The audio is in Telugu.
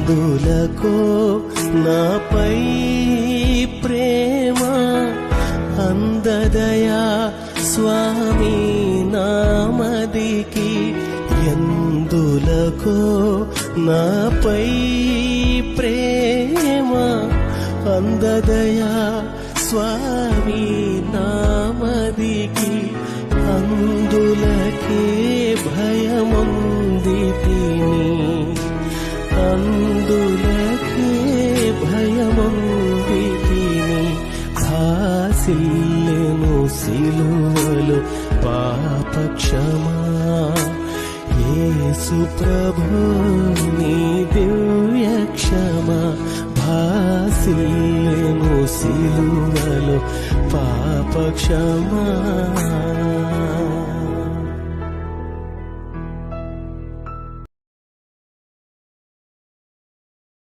ఎందులకో నాపై ప్రేమ అందదయా స్వామి నామదికి ఎందులకో నాపై ప్రేమ అందదయా స్వామి నామదికి అందులకే భయముందితిని అందులకే భయముందితిని భాసిల్లెను సిలువలో పాపక్షమా యేసు ప్రభు నీ దివ్య క్షమా భాసిల్లెను సిలువలో పాపక్షమా